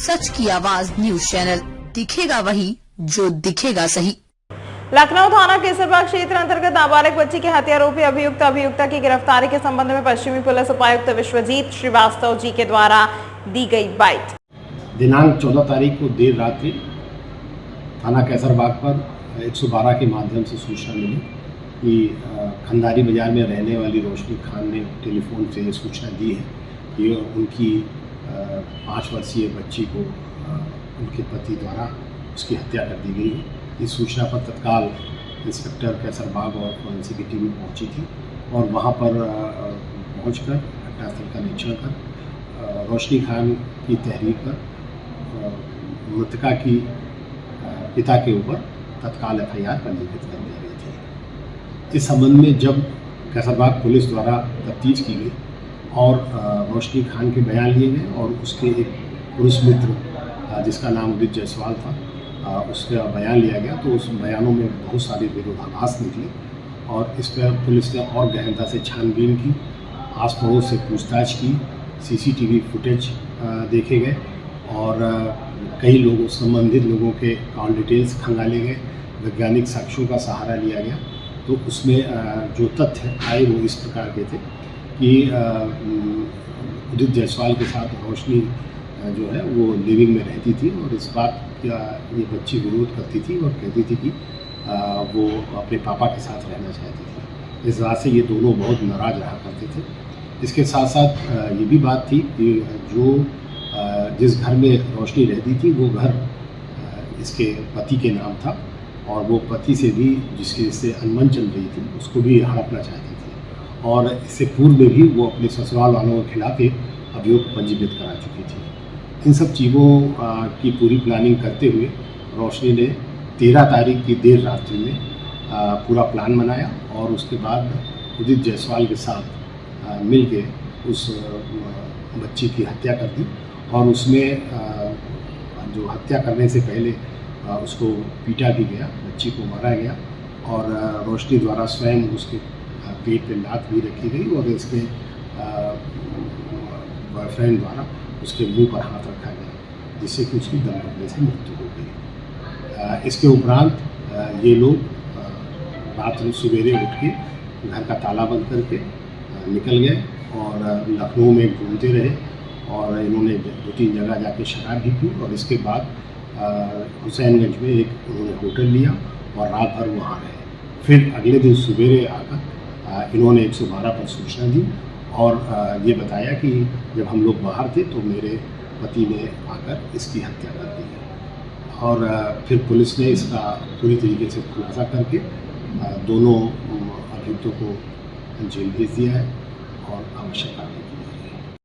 सच की आवाज news channel, दिखेगा वही जो दिखेगा सही। लखनऊ थाना केसरबाग क्षेत्र अंतर्गत नाबालिग बच्ची के हत्यारोपी अभियुक्ता की गिरफ्तारी के संबंध में पश्चिमी पुलिस उपायुक्त विश्वजीत श्रीवास्तव जी के द्वारा दी गई बाइट। दिनांक 14 तारीख को देर रात्रि थाना कैसरबाग पर 112 के माध्यम से सूचना मिली कि खंडारी बाजार में रहने वाली रोशनी खान ने टेलीफोन से ये सूचना दी है कि उनकी 5 वर्षीय बच्ची को उनके पति द्वारा उसकी हत्या कर दी गई है। इस सूचना पर तत्काल इंस्पेक्टर कैसरबाग और फोरेंसिक की टीम पहुंची थी और वहां पर पहुंचकर घटनास्थल का निरीक्षण कर रोशनी खान की तहरीर पर मृतका की पिता के ऊपर तत्काल एफआईआर पंजीकृत कर दी गई थी। इस संबंध में जब कैसरबाग पुलिस द्वारा तफ्तीश की गई और रोशनी खान के बयान लिए गए और उसके एक पुरुष मित्र जिसका नाम उदित जायसवाल था उसका बयान लिया गया, तो उस बयानों में बहुत सारे विरोधाभास निकले और इस पर पुलिस ने और गहनता से छानबीन की, आस पड़ोस से पूछताछ की, सीसीटीवी फुटेज देखे गए और कई लोगों संबंधित लोगों के कॉल डिटेल्स खंगाले गए, वैज्ञानिक साक्ष्यों का सहारा लिया गया। तो उसमें जो तथ्य आए वो इस प्रकार के थे कि उदित जायसवाल के साथ रोशनी जो है वो लिविंग में रहती थी और इस बात का ये बच्ची विरोध करती थी और कहती थी कि वो अपने पापा के साथ रहना चाहती थी। इस बात से ये दोनों बहुत नाराज रहा करते थे। इसके साथ साथ ये भी बात थी कि जो जिस घर में रोशनी रहती थी वो घर इसके पति के नाम था और वो पति से भी जिससे अनबन चल रही थी उसको भी हड़पना चाहती थी और इससे पूर्व में भी वो अपने ससुराल वालों के खिलाफ एक अभियोग पंजीकृत करा चुकी थी। इन सब चीज़ों की पूरी प्लानिंग करते हुए रोशनी ने 13 तारीख की देर रात्रि में पूरा प्लान बनाया और उसके बाद उदित जायसवाल के साथ मिलके उस बच्ची की हत्या कर दी और उसमें जो हत्या करने से पहले उसको पीटा भी गया, बच्ची को मारा गया और रोशनी द्वारा स्वयं उसके पेट पे लात भी रखी गई और इसके बॉयफ्रेंड द्वारा उसके मुंह पर हाथ रखा गया जिससे कि उसकी दम घुटने से मृत्यु हो गई। इसके उपरांत ये लोग रात सवेरे उठ के घर का ताला बंद करके निकल गए और लखनऊ में घूमते रहे और इन्होंने 2-3 जगह जाके शराब भी पी और इसके बाद हुसैनगंज में एक उन्होंने होटल लिया और रात भर वहाँ रहे। फिर अगले दिन सवेरे आकर इन्होंने 112 पर सूचना दी और ये बताया कि जब हम लोग बाहर थे तो मेरे पति ने आकर इसकी हत्या कर दी है और फिर पुलिस ने इसका पूरी तरीके से खुलासा करके दोनों अभियुक्तों को जेल भेज दिया है और आवश्यक कार्रवाई की है।